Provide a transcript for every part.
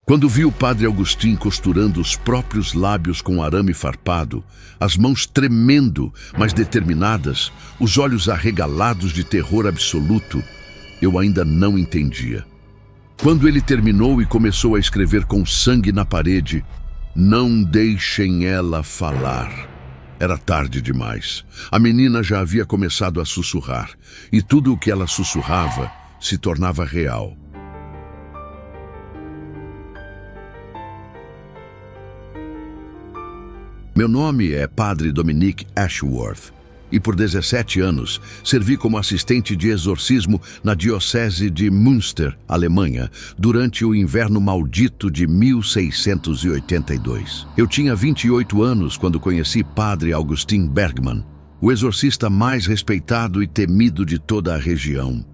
Quando vi o padre Agustin costurando os próprios lábios com arame farpado, as mãos tremendo, mas determinadas, os olhos arregalados de terror absoluto, eu ainda não entendia. Quando ele terminou e começou a escrever com sangue na parede, "Não deixem ela falar." Era tarde demais. A menina já havia começado a sussurrar, e tudo o que ela sussurrava se tornava real. Meu nome é Padre Dominic Ashworth e por 17 anos servi como assistente de exorcismo na Diocese de Münster, Alemanha, durante o inverno maldito de 1682. Eu tinha 28 anos quando conheci Padre Augustin Bergmann, o exorcista mais respeitado e temido de toda a região.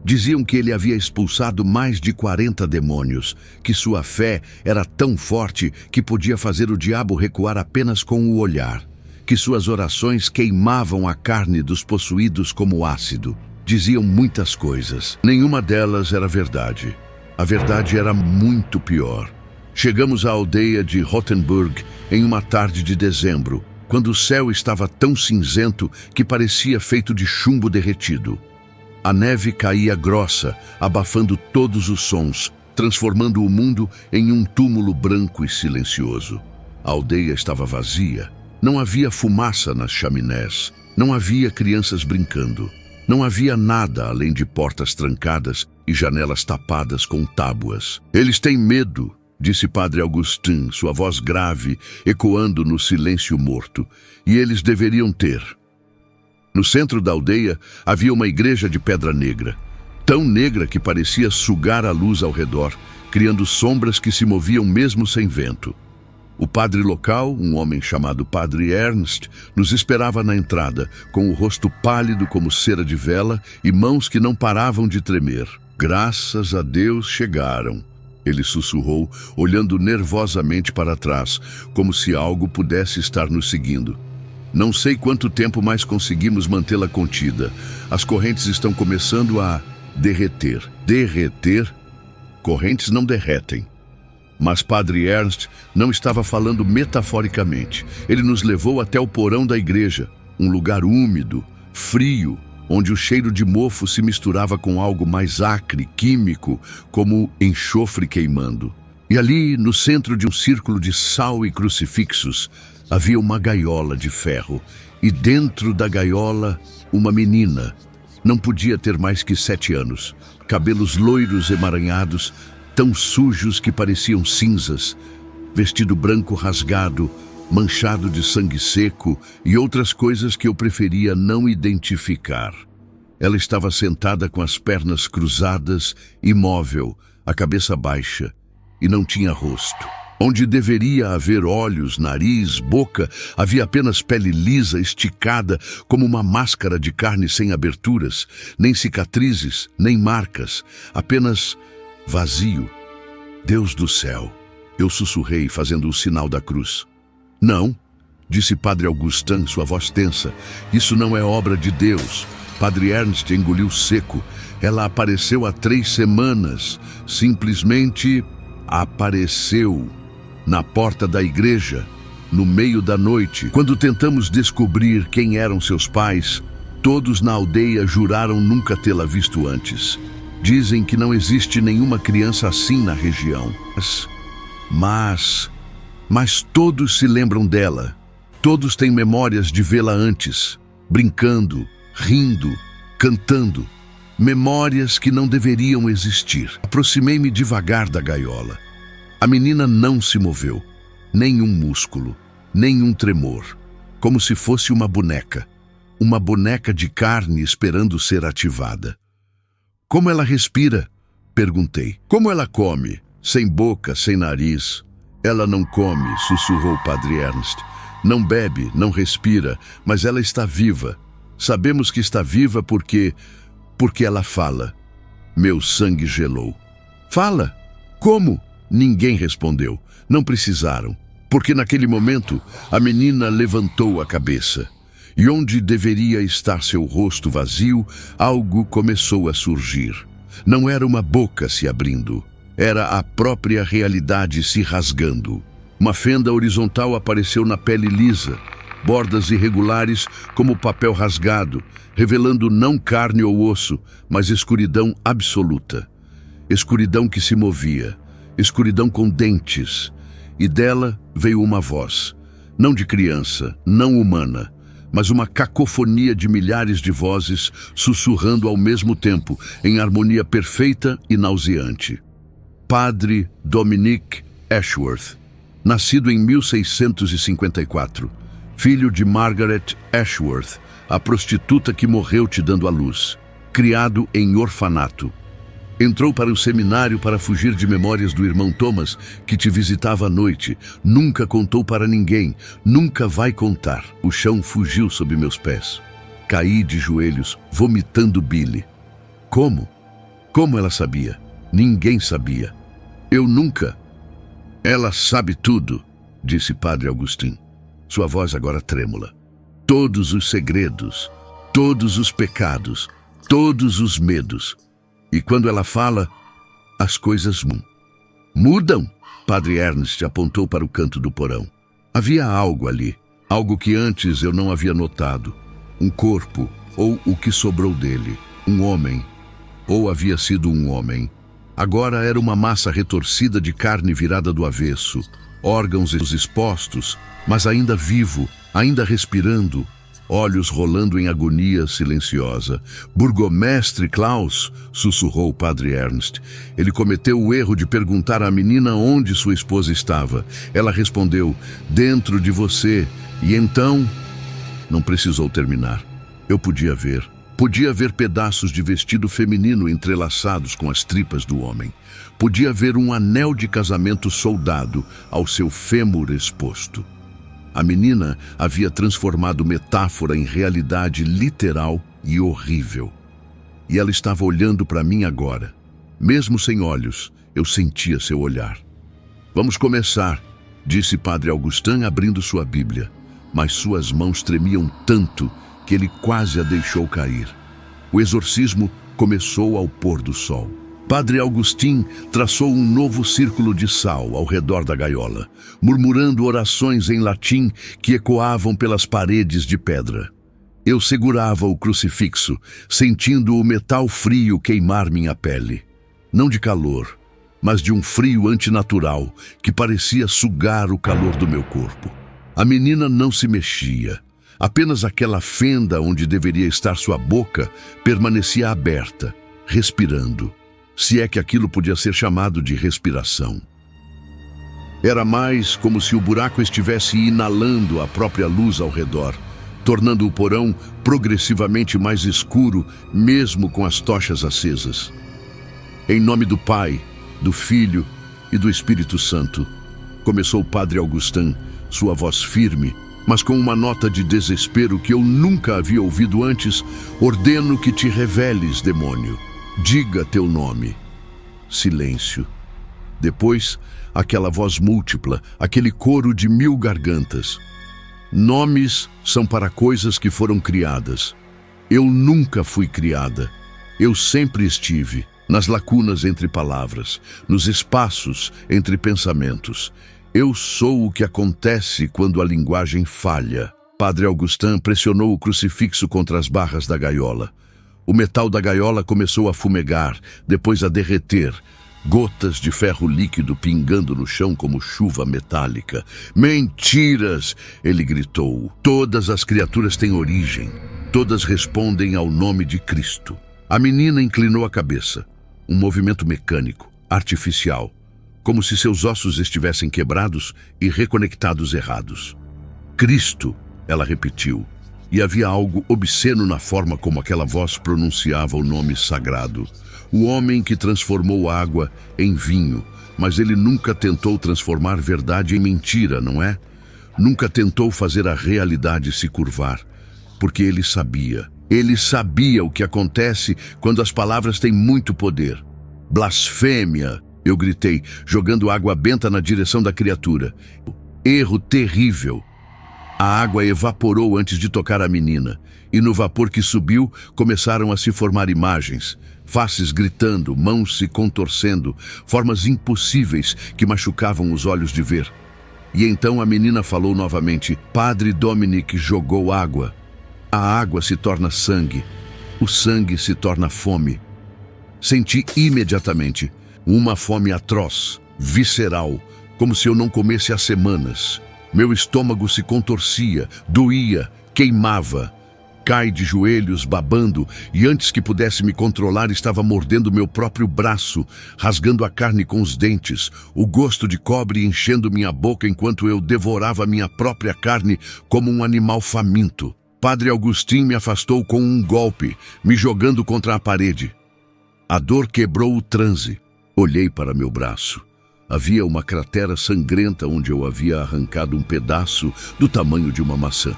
Diziam que ele havia expulsado mais de 40 demônios, que sua fé era tão forte que podia fazer o diabo recuar apenas com o olhar, que suas orações queimavam a carne dos possuídos como ácido. Diziam muitas coisas. Nenhuma delas era verdade. A verdade era muito pior. Chegamos à aldeia de Rothenburg em uma tarde de dezembro, quando o céu estava tão cinzento que parecia feito de chumbo derretido. A neve caía grossa, abafando todos os sons, transformando o mundo em um túmulo branco e silencioso. A aldeia estava vazia. Não havia fumaça nas chaminés. Não havia crianças brincando. Não havia nada além de portas trancadas e janelas tapadas com tábuas. "Eles têm medo", disse Padre Augustin, sua voz grave, ecoando no silêncio morto. "E eles deveriam ter." No centro da aldeia havia uma igreja de pedra negra, tão negra que parecia sugar a luz ao redor, criando sombras que se moviam mesmo sem vento. O padre local, um homem chamado Padre Ernst, nos esperava na entrada, com o rosto pálido como cera de vela e mãos que não paravam de tremer. "Graças a Deus chegaram", ele sussurrou, olhando nervosamente para trás, como se algo pudesse estar nos seguindo. "Não sei quanto tempo mais conseguimos mantê-la contida. As correntes estão começando a derreter." Derreter? Correntes não derretem. Mas Padre Ernst não estava falando metaforicamente. Ele nos levou até o porão da igreja, um lugar úmido, frio, onde o cheiro de mofo se misturava com algo mais acre, químico, como enxofre queimando. E ali, no centro de um círculo de sal e crucifixos, havia uma gaiola de ferro, e dentro da gaiola, uma menina. Não podia ter mais que 7 anos, cabelos loiros emaranhados, tão sujos que pareciam cinzas, vestido branco rasgado, manchado de sangue seco e outras coisas que eu preferia não identificar. Ela estava sentada com as pernas cruzadas, imóvel, a cabeça baixa, e não tinha rosto. Onde deveria haver olhos, nariz, boca, havia apenas pele lisa, esticada, como uma máscara de carne sem aberturas, nem cicatrizes, nem marcas, apenas vazio. "Deus do céu", eu sussurrei, fazendo o sinal da cruz. "Não", disse Padre Augustin, sua voz tensa, "isso não é obra de Deus." Padre Ernst engoliu seco. "Ela apareceu há 3 semanas. Simplesmente apareceu. Na porta da igreja, no meio da noite. Quando tentamos descobrir quem eram seus pais, todos na aldeia juraram nunca tê-la visto antes. Dizem que não existe nenhuma criança assim na região. Mas todos se lembram dela. Todos têm memórias de vê-la antes, brincando, rindo, cantando. Memórias que não deveriam existir." Aproximei-me devagar da gaiola. A menina não se moveu, nenhum músculo, nenhum tremor, como se fosse uma boneca de carne esperando ser ativada. "Como ela respira?" perguntei. "Como ela come? Sem boca, sem nariz." "Ela não come", sussurrou Padre Ernst. "Não bebe, não respira, mas ela está viva. Sabemos que está viva porque ela fala." Meu sangue gelou. "Fala? Como?" Ninguém respondeu. Não precisaram, porque naquele momento a menina levantou a cabeça. E onde deveria estar seu rosto vazio, algo começou a surgir. Não era uma boca se abrindo. Era a própria realidade se rasgando. Uma fenda horizontal apareceu na pele lisa, bordas irregulares como papel rasgado, revelando não carne ou osso, mas escuridão absoluta. Escuridão que se movia, escuridão com dentes. E dela veio uma voz, não de criança, não humana, mas uma cacofonia de milhares de vozes sussurrando ao mesmo tempo, em harmonia perfeita e nauseante. Padre Dominic Ashworth, nascido em 1654, filho de Margaret Ashworth, a prostituta que morreu te dando à luz, criado em orfanato. Entrou para o seminário para fugir de memórias do irmão Thomas, que te visitava à noite. Nunca contou para ninguém, nunca vai contar. O chão fugiu sob meus pés. Caí de joelhos, vomitando bile. Como? Como ela sabia? Ninguém sabia. Eu nunca. Ela sabe tudo, disse Padre Augustin, sua voz agora trêmula. Todos os segredos, todos os pecados, todos os medos. E quando ela fala, as coisas mudam. Padre Ernest apontou para o canto do porão. Havia algo ali, algo que antes eu não havia notado. Um corpo, ou o que sobrou dele. Um homem, ou havia sido um homem. Agora era uma massa retorcida de carne virada do avesso, órgãos expostos, mas ainda vivo, ainda respirando, olhos rolando em agonia silenciosa. Burgomestre Klaus, sussurrou o Padre Ernst. Ele cometeu o erro de perguntar à menina onde sua esposa estava. Ela respondeu, dentro de você. E então, não precisou terminar. Eu podia ver pedaços de vestido feminino entrelaçados com as tripas do homem. Podia ver um anel de casamento soldado ao seu fêmur exposto. A menina havia transformado metáfora em realidade literal e horrível. E ela estava olhando para mim agora. Mesmo sem olhos, eu sentia seu olhar. Vamos começar, disse Padre Augustin abrindo sua Bíblia. Mas suas mãos tremiam tanto que ele quase a deixou cair. O exorcismo começou ao pôr do sol. Padre Augustin traçou um novo círculo de sal ao redor da gaiola, murmurando orações em latim que ecoavam pelas paredes de pedra. Eu segurava o crucifixo, sentindo o metal frio queimar minha pele. Não de calor, mas de um frio antinatural que parecia sugar o calor do meu corpo. A menina não se mexia. Apenas aquela fenda onde deveria estar sua boca permanecia aberta, respirando. Se é que aquilo podia ser chamado de respiração. Era mais como se o buraco estivesse inalando a própria luz ao redor, tornando o porão progressivamente mais escuro, mesmo com as tochas acesas. Em nome do Pai, do Filho e do Espírito Santo, começou o Padre Augustin, sua voz firme, mas com uma nota de desespero que eu nunca havia ouvido antes. Ordeno que te reveles, demônio. Diga teu nome. Silêncio. Depois, aquela voz múltipla, aquele coro de 1000 gargantas. Nomes são para coisas que foram criadas. Eu nunca fui criada. Eu sempre estive nas lacunas entre palavras, nos espaços entre pensamentos. Eu sou o que acontece quando a linguagem falha. Padre Augustin pressionou o crucifixo contra as barras da gaiola. O metal da gaiola começou a fumegar, depois a derreter. Gotas de ferro líquido pingando no chão como chuva metálica. Mentiras! Ele gritou. Todas as criaturas têm origem. Todas respondem ao nome de Cristo. A menina inclinou a cabeça. Um movimento mecânico, artificial. Como se seus ossos estivessem quebrados e reconectados errados. Cristo, ela repetiu. E havia algo obsceno na forma como aquela voz pronunciava o nome sagrado. O homem que transformou água em vinho, mas ele nunca tentou transformar verdade em mentira, não é? Nunca tentou fazer a realidade se curvar, porque ele sabia. Ele sabia o que acontece quando as palavras têm muito poder. Blasfêmia, eu gritei, jogando água benta na direção da criatura. Erro terrível. A água evaporou antes de tocar a menina, e no vapor que subiu começaram a se formar imagens, faces gritando, mãos se contorcendo, formas impossíveis que machucavam os olhos de ver. E então a menina falou novamente: Padre Dominic jogou água. A água se torna sangue. O sangue se torna fome. Senti imediatamente uma fome atroz, visceral, como se eu não comesse há semanas. Meu estômago se contorcia, doía, queimava. Caí de joelhos, babando, e antes que pudesse me controlar, estava mordendo meu próprio braço, rasgando a carne com os dentes, o gosto de cobre enchendo minha boca enquanto eu devorava minha própria carne como um animal faminto. Padre Augustin me afastou com um golpe, me jogando contra a parede. A dor quebrou o transe. Olhei para meu braço. Havia uma cratera sangrenta onde eu havia arrancado um pedaço do tamanho de uma maçã.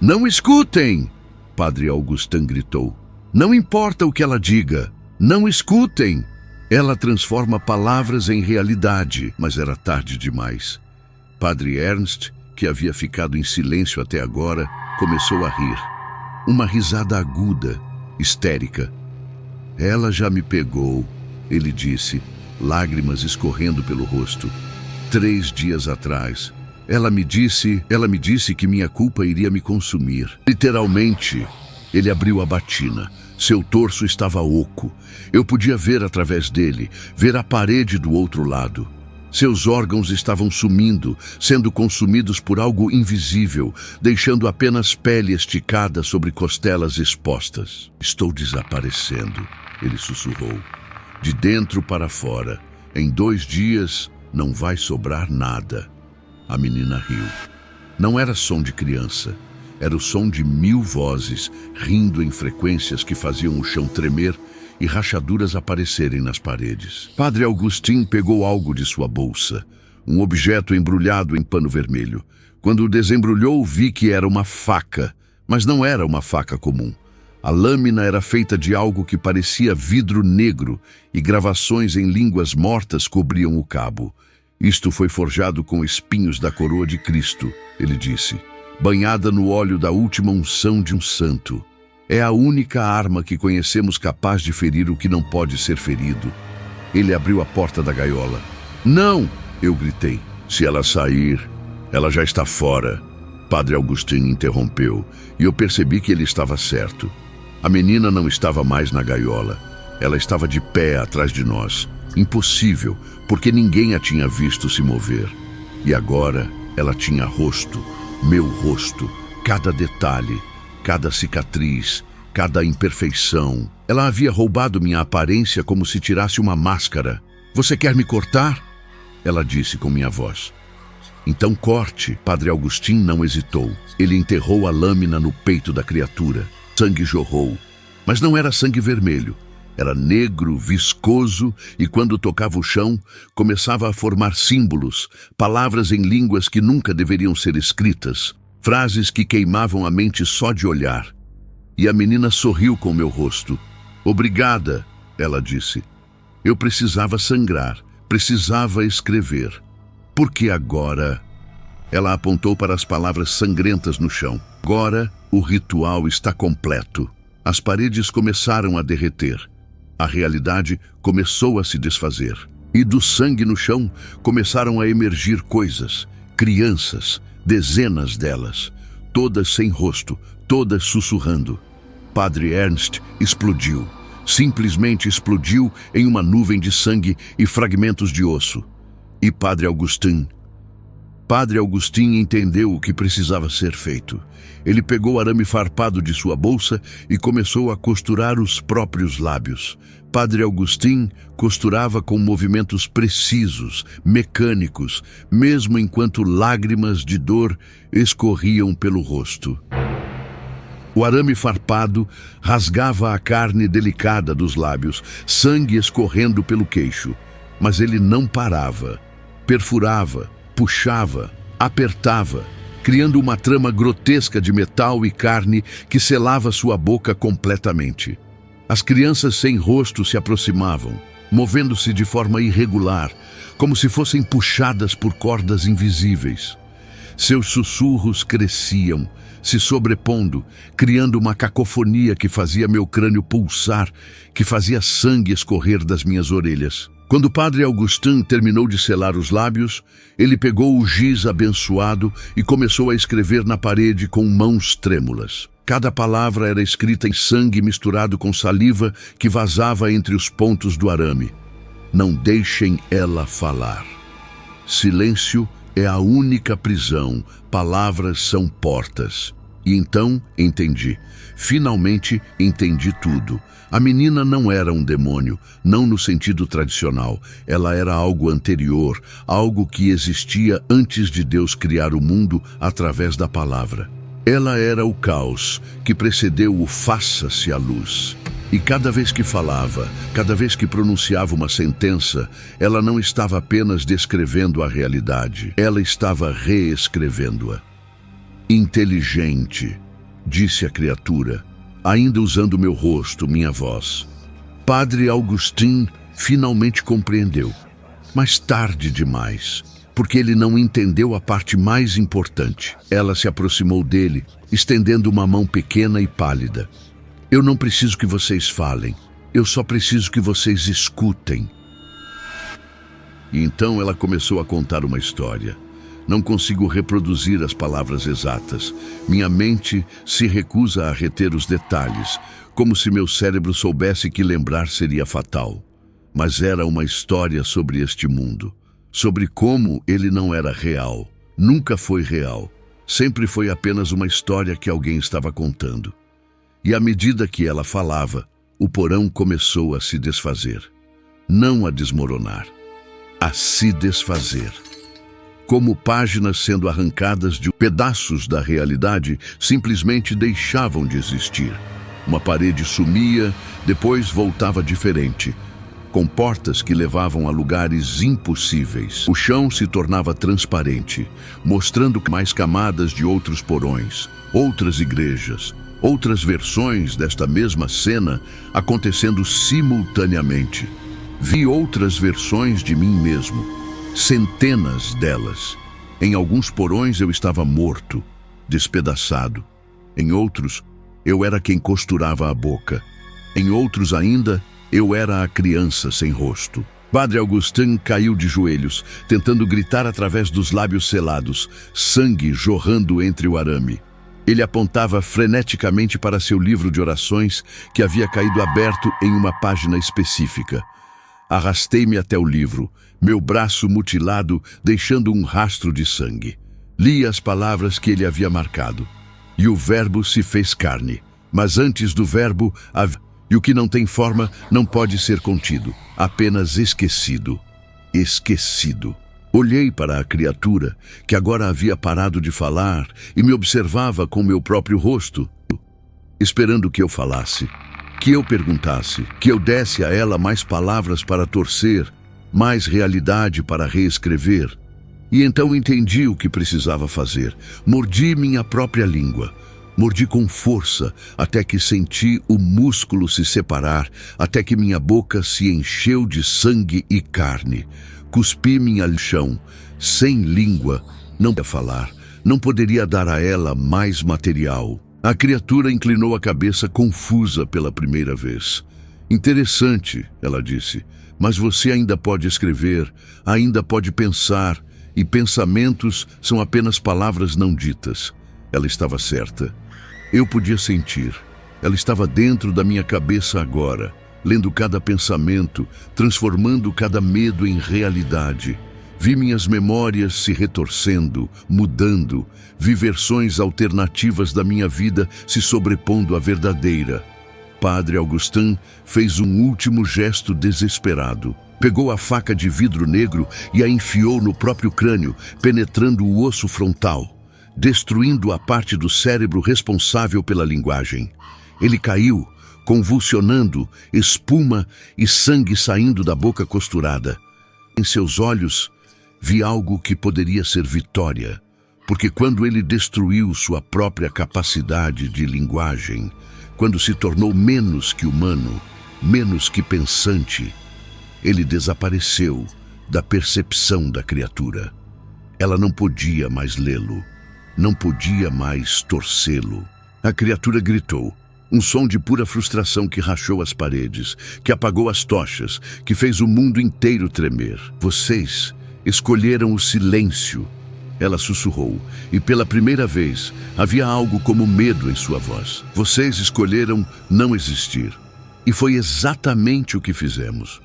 Não escutem! Padre Augustin gritou. Não importa o que ela diga. Não escutem! Ela transforma palavras em realidade, mas era tarde demais. Padre Ernst, que havia ficado em silêncio até agora, começou a rir. Uma risada aguda, histérica. Ela já me pegou, ele disse, lágrimas escorrendo pelo rosto. 3 dias atrás. Ela me disse que minha culpa iria me consumir. Literalmente, ele abriu a batina. Seu torso estava oco. Eu podia ver através dele, ver a parede do outro lado. Seus órgãos estavam sumindo, sendo consumidos por algo invisível, deixando apenas pele esticada sobre costelas expostas. Estou desaparecendo, ele sussurrou. De dentro para fora. Em 2 dias, não vai sobrar nada. A menina riu. Não era som de criança. Era o som de 1000 vozes, rindo em frequências que faziam o chão tremer e rachaduras aparecerem nas paredes. Padre Augustin pegou algo de sua bolsa, um objeto embrulhado em pano vermelho. Quando o desembrulhou, vi que era uma faca, mas não era uma faca comum. A lâmina era feita de algo que parecia vidro negro e gravações em línguas mortas cobriam o cabo. Isto foi forjado com espinhos da coroa de Cristo, ele disse, banhada no óleo da última unção de um santo. É a única arma que conhecemos capaz de ferir o que não pode ser ferido. Ele abriu a porta da gaiola. Não! Eu gritei. Se ela sair, ela já está fora. Padre Augustin interrompeu, e eu percebi que ele estava certo. A menina não estava mais na gaiola. Ela estava de pé atrás de nós. Impossível, porque ninguém a tinha visto se mover. E agora ela tinha rosto, meu rosto, cada detalhe, cada cicatriz, cada imperfeição. Ela havia roubado minha aparência como se tirasse uma máscara. Você quer me cortar? Ela disse com minha voz. Então corte. Padre Augustin não hesitou. Ele enterrou a lâmina no peito da criatura. Sangue jorrou, mas não era sangue vermelho. Era negro, viscoso, e quando tocava o chão, começava a formar símbolos, palavras em línguas que nunca deveriam ser escritas, frases que queimavam a mente só de olhar. E a menina sorriu com meu rosto. Obrigada, ela disse. Eu precisava sangrar, precisava escrever. Porque agora... Ela apontou para as palavras sangrentas no chão. Agora, o ritual está completo. As paredes começaram a derreter. A realidade começou a se desfazer. E do sangue no chão começaram a emergir coisas, crianças, dezenas delas, todas sem rosto, todas sussurrando. Padre Ernst explodiu, simplesmente explodiu em uma nuvem de sangue e fragmentos de osso. E Padre Augustin entendeu o que precisava ser feito. Ele pegou o arame farpado de sua bolsa e começou a costurar os próprios lábios. Padre Augustin costurava com movimentos precisos, mecânicos, mesmo enquanto lágrimas de dor escorriam pelo rosto. O arame farpado rasgava a carne delicada dos lábios, sangue escorrendo pelo queixo. Mas ele não parava. Perfurava, puxava, apertava, criando uma trama grotesca de metal e carne que selava sua boca completamente. As crianças sem rosto se aproximavam, movendo-se de forma irregular, como se fossem puxadas por cordas invisíveis. Seus sussurros cresciam, se sobrepondo, criando uma cacofonia que fazia meu crânio pulsar, que fazia sangue escorrer das minhas orelhas. Quando o padre Augustin terminou de selar os lábios, ele pegou o giz abençoado e começou a escrever na parede com mãos trêmulas. Cada palavra era escrita em sangue misturado com saliva que vazava entre os pontos do arame. Não deixem ela falar. Silêncio é a única prisão, palavras são portas. E então entendi. Finalmente entendi tudo. A menina não era um demônio, não no sentido tradicional. Ela era algo anterior, algo que existia antes de Deus criar o mundo através da palavra. Ela era o caos que precedeu o faça-se a luz. E cada vez que falava, cada vez que pronunciava uma sentença, ela não estava apenas descrevendo a realidade, ela estava reescrevendo-a. Inteligente, disse a criatura, ainda usando meu rosto, minha voz. Padre Augustin finalmente compreendeu, mas tarde demais, porque ele não entendeu a parte mais importante. Ela se aproximou dele, estendendo uma mão pequena e pálida. Eu não preciso que vocês falem, eu só preciso que vocês escutem. E então ela começou a contar uma história. Não consigo reproduzir as palavras exatas. Minha mente se recusa a reter os detalhes, como se meu cérebro soubesse que lembrar seria fatal. Mas era uma história sobre este mundo, sobre como ele não era real, nunca foi real, sempre foi apenas uma história que alguém estava contando. E à medida que ela falava, o porão começou a se desfazer. Não a desmoronar, a se desfazer. Como páginas sendo arrancadas de pedaços da realidade simplesmente deixavam de existir. Uma parede sumia, depois voltava diferente, com portas que levavam a lugares impossíveis. O chão se tornava transparente, mostrando mais camadas de outros porões, outras igrejas, outras versões desta mesma cena acontecendo simultaneamente. Vi outras versões de mim mesmo, centenas delas. Em alguns porões eu estava morto, despedaçado. Em outros, eu era quem costurava a boca. Em outros ainda, eu era a criança sem rosto. Padre Augustin caiu de joelhos, tentando gritar através dos lábios selados, sangue jorrando entre o arame. Ele apontava freneticamente para seu livro de orações, que havia caído aberto em uma página específica. Arrastei-me até o livro, meu braço mutilado, deixando um rastro de sangue. Li as palavras que ele havia marcado. E o verbo se fez carne. Mas antes do verbo, e o que não tem forma não pode ser contido, apenas esquecido. Esquecido. Olhei para a criatura, que agora havia parado de falar, e me observava com meu próprio rosto, esperando que eu falasse, que eu perguntasse, que eu desse a ela mais palavras para torcer, mais realidade para reescrever. E então entendi o que precisava fazer. Mordi minha própria língua. Mordi com força, até que senti o músculo se separar, até que minha boca se encheu de sangue e carne. Cuspi minha chão, sem língua, não podia falar, não poderia dar a ela mais material. A criatura inclinou a cabeça confusa pela primeira vez. Interessante, ela disse, mas você ainda pode escrever, ainda pode pensar, e pensamentos são apenas palavras não ditas. Ela estava certa. Eu podia sentir. Ela estava dentro da minha cabeça agora, lendo cada pensamento, transformando cada medo em realidade. Vi minhas memórias se retorcendo, mudando. Vi versões alternativas da minha vida se sobrepondo à verdadeira. Padre Augustin fez um último gesto desesperado. Pegou a faca de vidro negro e a enfiou no próprio crânio, penetrando o osso frontal, destruindo a parte do cérebro responsável pela linguagem. Ele caiu, convulsionando, espuma e sangue saindo da boca costurada. Em seus olhos, vi algo que poderia ser vitória, porque quando ele destruiu sua própria capacidade de linguagem, quando se tornou menos que humano, menos que pensante, ele desapareceu da percepção da criatura. Ela não podia mais lê-lo. Não podia mais torcê-lo. A criatura gritou. Um som de pura frustração que rachou as paredes, que apagou as tochas, que fez o mundo inteiro tremer. Vocês escolheram o silêncio. Ela sussurrou, e pela primeira vez havia algo como medo em sua voz. Vocês escolheram não existir. E foi exatamente o que fizemos.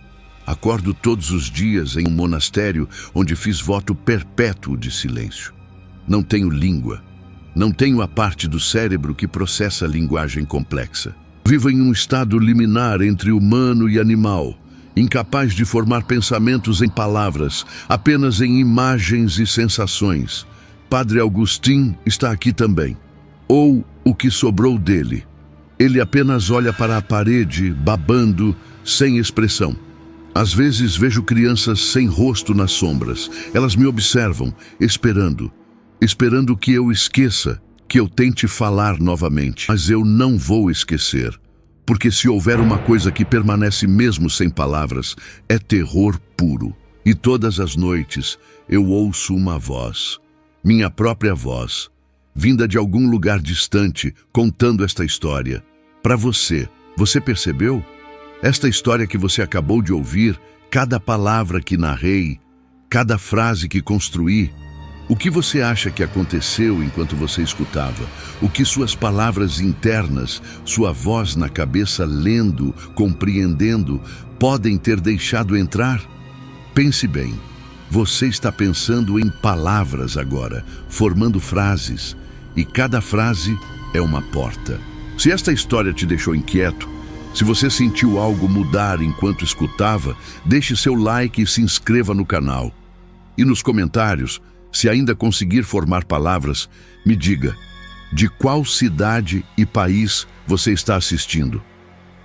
Acordo todos os dias em um monastério onde fiz voto perpétuo de silêncio. Não tenho língua. Não tenho a parte do cérebro que processa a linguagem complexa. Vivo em um estado liminar entre humano e animal, incapaz de formar pensamentos em palavras, apenas em imagens e sensações. Padre Augustin está aqui também. Ou o que sobrou dele. Ele apenas olha para a parede, babando, sem expressão. Às vezes vejo crianças sem rosto nas sombras. Elas me observam, esperando que eu esqueça, que eu tente falar novamente. Mas eu não vou esquecer, porque se houver uma coisa que permanece mesmo sem palavras, é terror puro. E todas as noites eu ouço uma voz, minha própria voz, vinda de algum lugar distante, contando esta história. Para você, você percebeu? Esta história que você acabou de ouvir, cada palavra que narrei, cada frase que construí, o que você acha que aconteceu enquanto você escutava? O que suas palavras internas, sua voz na cabeça lendo, compreendendo, podem ter deixado entrar? Pense bem. Você está pensando em palavras agora, formando frases, e cada frase é uma porta. Se esta história te deixou inquieto, se você sentiu algo mudar enquanto escutava, deixe seu like e se inscreva no canal. E nos comentários, se ainda conseguir formar palavras, me diga, de qual cidade e país você está assistindo?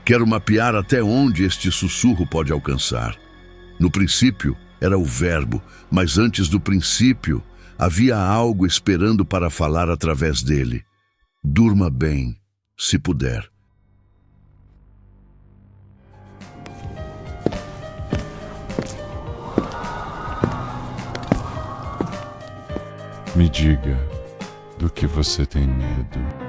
Quero mapear até onde este sussurro pode alcançar. No princípio era o verbo, mas antes do princípio havia algo esperando para falar através dele. Durma bem, se puder. Me diga do que você tem medo.